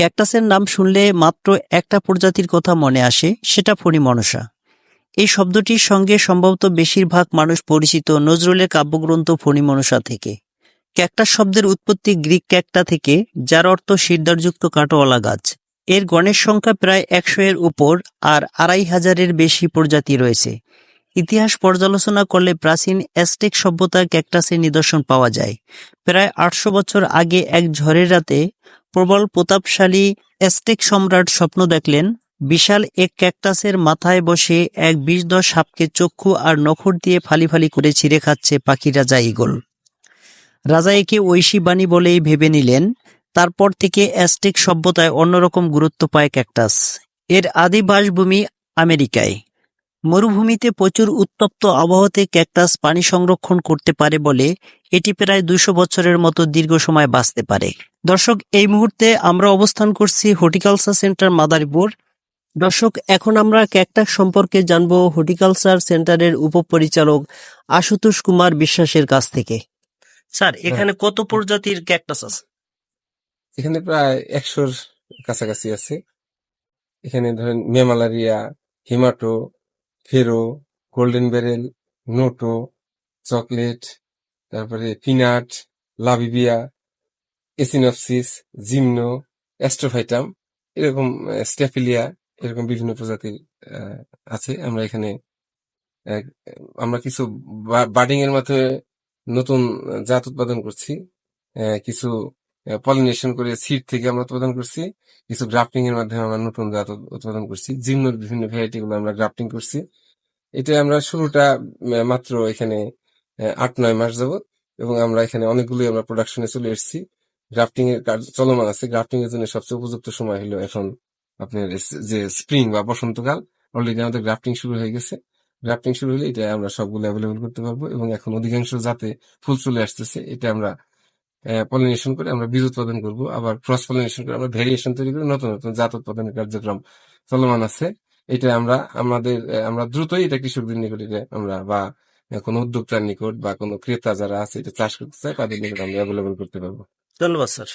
ক্যাকটাসের নাম শুনলে মাত্র একটা প্রজাতির কথা মনে আসে, সেটা ফণিমনসা। এই শব্দটির সঙ্গে সম্ভবত বেশিরভাগ মানুষ পরিচিত নজরুলের কাব্যগ্রন্থ ফণিমনসা থেকে। ক্যাকটাস শব্দের উৎপত্তি গ্রিক ক্যাকটা থেকে, যার অর্থ শিরদাঁড়যুক্ত কাঁটাওয়ালা গাছ। এর গণের সংখ্যা প্রায় 100-এর উপর আর 2500-এর বেশি প্রজাতি রয়েছে। ইতিহাস পর্যালোচনা করলে প্রাচীন অ্যাজটেক সভ্যতার ক্যাকটাসের নিদর্শন পাওয়া যায়। প্রায় 800 বছর আগে এক ঝড়ের রাতে প্রবল প্রতাপশালী অ্যাজটেক সম্রাট স্বপ্ন দেখলেন বিশাল এক ক্যাকটাসের মাথায় বসে এক বিষধর সাপকে চক্ষু আর নখর দিয়ে ফালি ফালি করে ছিঁড়ে খাচ্ছে পাখি রাজা ঈগল। রাজা একে ঐশী বাণী বলেই ভেবে নিলেন। তারপর থেকে অ্যাজটেক সভ্যতায় অন্যরকম গুরুত্ব পায় ক্যাকটাস। এর আদি বাসভূমি আমেরিকায়। মরুভূমিতে প্রচুর উত্তপ্ত আবহাওয়াতে ক্যাকটাস পানি সংরক্ষণ করতে পারে বলে এটি প্রায় 200 বছরের মতো দীর্ঘ সময় বাঁচতে পারে। দর্শক, এই মুহূর্তে আমরা অবস্থান করছি হর্টিকালচার সেন্টার মাদারীপুর। দর্শক, এখন আমরা ক্যাকটাস সম্পর্কে জানবো হর্টিকালচার সেন্টারের উপপরিচালক আশুতোষ কুমার বিশ্বাসের কাছ থেকে। স্যার, এখানে কত প্রজাতির ক্যাকটাস আছে? এখানে প্রায় 100-র কাছাকাছি আছে। এখানে ধরেন মেমালারিয়া, হিমাটো, ফেরো, গোল্ডেন বেরেল, নোটো, চকলেট, তারপরে পিনাট, লাবিবিয়া, এসিনপসিস, জিমনো, অ্যাস্ট্রোফাইটাম, এরকম স্টেফিলিয়া, এরকম বিভিন্ন প্রজাতির আছে। আহ, আমরা কিছু বার্ডিং এর মাধ্যমে নতুন জাত উৎপাদন করছি, কিছু পলিনেশন করে সিড থেকে আমরা উৎপাদন করছি, কিছু গ্রাফটিং এর মাধ্যমে আমরা নতুন জাত উৎপাদন করছি। জিমনোর বিভিন্ন ভ্যারাইটি গুলো আমরা গ্রাফটিং করছি। এটা আমরা শুরুটা মাত্র এখানে 8-9 মাস যাবত, এবং আমরা এখানে অনেকগুলোই আমরা প্রোডাকশনে চলে এসেছি। গ্রাফটিং এর কাজ চলমান আছে। গ্রাফটিং এর জন্য সবচেয়ে উপযুক্ত সময় হলো এখন আপনার যে স্প্রিং বা বসন্তকাল। অলরেডি আমাদের গ্রাফটিং শুরু হয়ে গেছে। গ্রাফটিং শুরু হলে এটা আমরা সবগুলো অ্যাভেলেবল করতে পারবো, এবং এখন অধিকাংশ জাতে ফুল চলে আসতেছে। এটা আমরা পলিনেশন করে আমরা বীজ উৎপাদন করব, আবার ক্রস পলিনেশন করে আমরা ভেরিয়েশন তৈরি করে নতুন নতুন জাত উৎপাদনের কার্যক্রম চলমান আছে। এটা আমরা দ্রুতই এটা কৃষকদের নিকট আমরা বা কোনো উদ্যোক্তার নিকট বা কোনো ক্রেতা যারা আছে এটা চাষ করতে চায় তাদের নিকট আমরা অ্যাভেলেবল করতে পারবো। ধন্যবাদ স্যার।